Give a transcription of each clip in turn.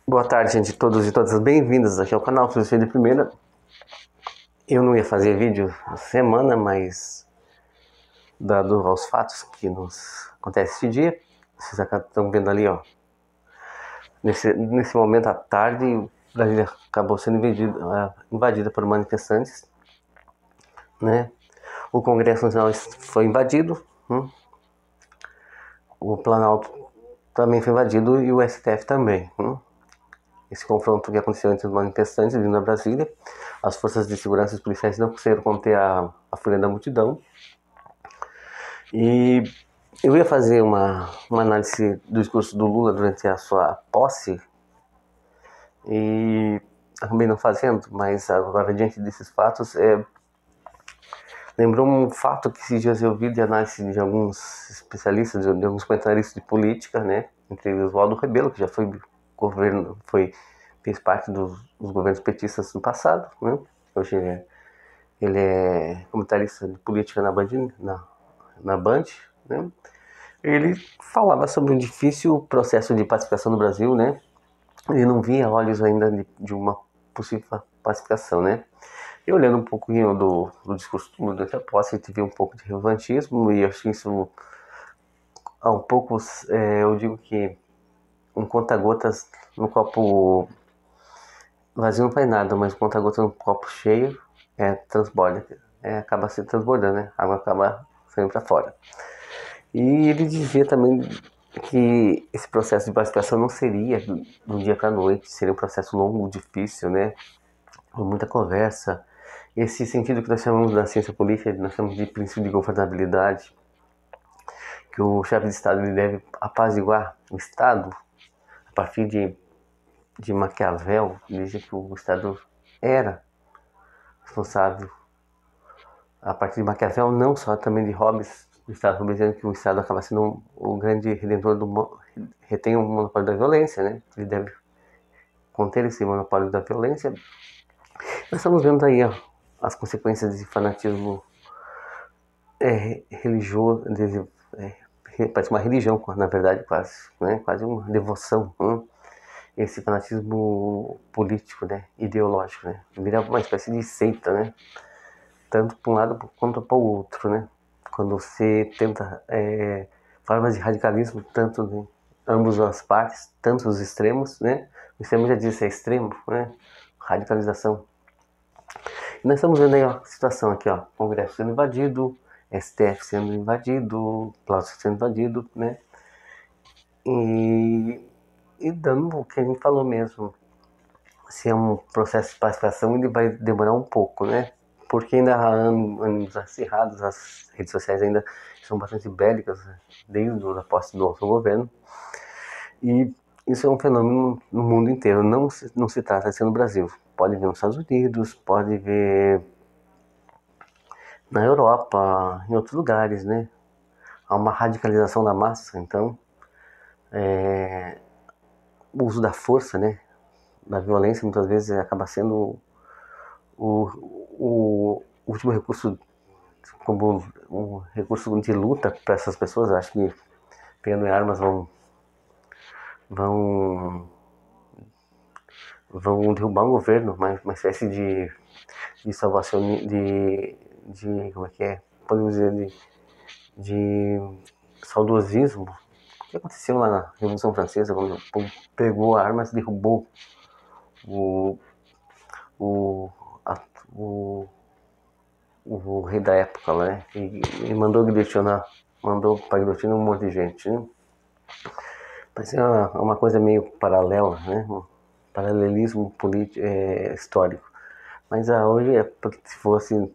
Boa tarde, gente, todos e todas bem-vindos aqui ao canal Filosofia de Primeira. Eu não ia fazer vídeo essa semana, mas dado aos fatos que nos acontecem este dia, vocês estão vendo ali, ó. Nesse momento à tarde, Brasília acabou sendo invadida por manifestantes, né? O Congresso Nacional foi invadido, o Planalto também foi invadido e o STF também. Esse confronto que aconteceu entre os manifestantes vindo a Brasília, as forças de segurança e os policiais não conseguiram conter a fúria da multidão. E eu ia fazer uma análise do discurso do Lula durante a sua posse e acabei não fazendo, mas agora, diante desses fatos, lembrou um fato que esses dias eu vi de análise de alguns especialistas, de alguns comentaristas de política, né? Entre eles o Aldo Rebelo, que já foi governo, fez parte dos governos petistas no passado, né? Hoje ele é comentarista de política na Band, né? Ele falava sobre um difícil processo de pacificação no Brasil, né? Ele não via olhos ainda de uma possível pacificação, né? E olhando um pouquinho do discurso do Lula da posse, a gente vê um pouco de revanchismo e acho que isso um pouco, eu digo que um conta-gotas no copo vazio não faz nada, mas um conta-gotas no copo cheio transborda, acaba se transbordando, né? A água acaba saindo para fora. E ele dizia também que esse processo de pacificação não seria do dia para a noite, seria um processo longo, difícil, né? Com muita conversa. Esse sentido que nós chamamos da ciência política, nós chamamos de princípio de governabilidade, que o chefe de Estado ele deve apaziguar o Estado a partir de Maquiavel, dizia que o Estado era responsável. A partir de Maquiavel, não só também de Hobbes, o Estado dizendo que o Estado acaba sendo o grande redentor retém o monopólio da violência, né? Ele deve conter esse monopólio da violência. Nós estamos vendo aí ó, as consequências desse fanatismo religioso, parece uma religião, na verdade, quase, né? Quase uma devoção. Esse fanatismo político, né? Ideológico, né? Vira uma espécie de seita, né? Tanto para um lado quanto para o outro, né? Quando você tenta formas de radicalismo, tanto de ambas as partes, tanto os extremos, né? O extremo já disse é extremo, né? Radicalização. E nós estamos vendo aí ó, a situação aqui, ó, Congresso sendo invadido, STF sendo invadido, Planalto sendo invadido, né? E dando o que a gente falou mesmo, se é um processo de pacificação, ele vai demorar um pouco, né? Porque ainda há ânimos acirrados, as redes sociais ainda são bastante bélicas, né? Desde a posse do nosso governo. E isso é um fenômeno no mundo inteiro, não se trata de ser no Brasil. Pode ver nos Estados Unidos, pode ver na Europa, em outros lugares, né? Há uma radicalização da massa, então o uso da força, né? Da violência muitas vezes acaba sendo o último recurso, como um recurso de luta para essas pessoas. Acho que pegando em armas vão derrubar um governo, uma espécie de salvação, de como é que é? Podemos dizer de saudosismo. O que aconteceu lá na Revolução Francesa, quando o povo pegou armas e derrubou o, o, a, o rei da época, né? E mandou guilhotinar, mandou para guilhotina um monte de gente, né? Parece uma coisa meio paralela, né? Um paralelismo político, histórico. Mas hoje, se fosse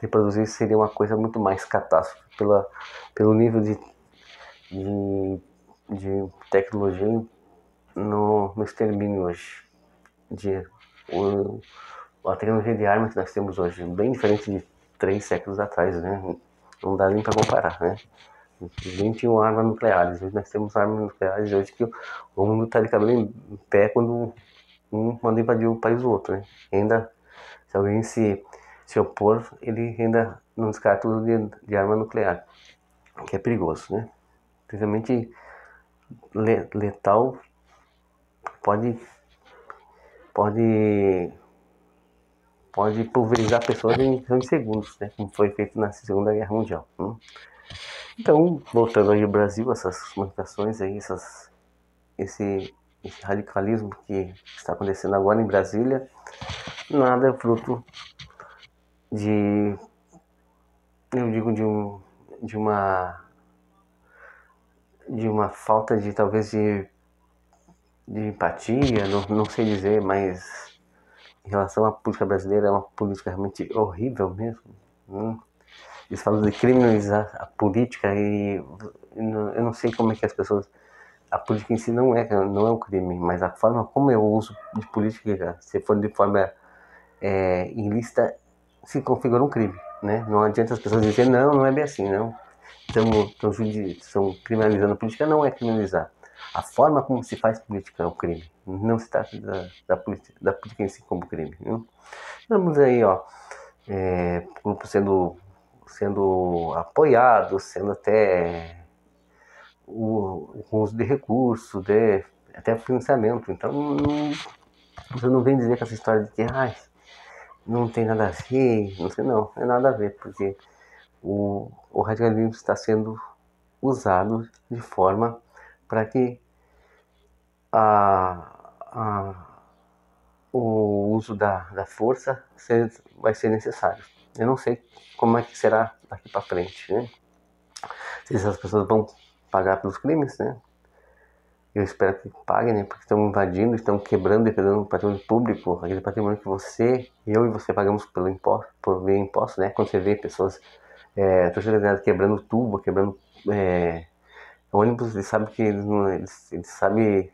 reproduzir, seria uma coisa muito mais catástrofe pelo nível de, de tecnologia no extermínio hoje. A tecnologia de arma que nós temos hoje, bem diferente de 3 séculos atrás, né? Não dá nem para comparar, né? Nem tinham armas nucleares, hoje nós temos armas nucleares hoje que o mundo está de cabelo em pé quando um manda invadir o país do outro, né? E ainda, se alguém se opor, ele ainda não descarta o uso de arma nuclear, que é perigoso, né? Principalmente letal, pode pode pulverizar pessoas em segundos, né? Como foi feito na Segunda Guerra Mundial. Então, voltando aí ao Brasil, essas manifestações aí, esse radicalismo que está acontecendo agora em Brasília, nada é fruto de, eu digo, de uma falta de, talvez, de empatia, não sei dizer, mas em relação à política brasileira, é uma política realmente horrível mesmo. Eles falam de criminalizar a política e eu não sei como é que as pessoas... A política em si não é um crime, mas a forma como eu uso de política, se for de forma ilícita, se configura um crime, né? Não adianta as pessoas dizerem, não é bem assim, não. Estão criminalizando a política, não é criminalizar. A forma como se faz política é o crime. Não se trata da política em si como crime. Estamos aí, grupos sendo apoiados, sendo até o uso de recursos, até financiamento. Então, você não vem dizer com essa história de que não tem nada a ver, não sei, não é nada a ver, porque o radicalismo está sendo usado de forma para que a, o uso da força vai ser necessário. Eu não sei como é que será daqui para frente, né? Se essas pessoas vão pagar pelos crimes, né? Eu espero que paguem, né? Porque estão invadindo, estão quebrando, dependendo do patrimônio público, aquele patrimônio que eu e você pagamos pelo imposto, por ver imposto, né? Quando você vê pessoas quebrando tubo, quebrando ônibus, eles sabem que eles sabem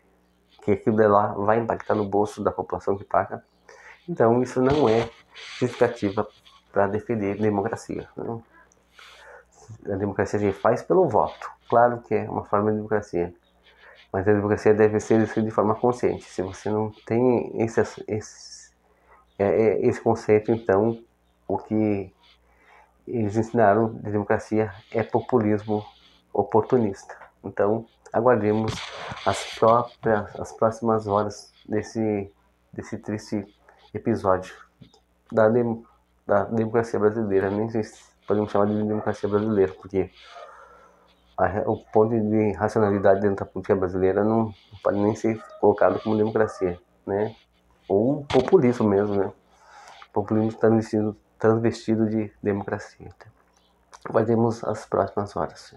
que aquilo de lá vai impactar no bolso da população que paga. Então isso não é justificativa para defender a democracia. Né? A democracia se faz pelo voto. Claro que é uma forma de democracia. Mas a democracia deve ser de forma consciente. Se você não tem esse conceito, então o que eles ensinaram de democracia é populismo oportunista. Então aguardemos as próximas horas desse triste episódio da, da democracia brasileira. Nem sei se podemos chamar de democracia brasileira, porque o ponto de racionalidade dentro da política brasileira não pode nem ser colocado como democracia, né? Ou populismo mesmo, né? Populismo transvestido de democracia. Aguardemos as próximas horas.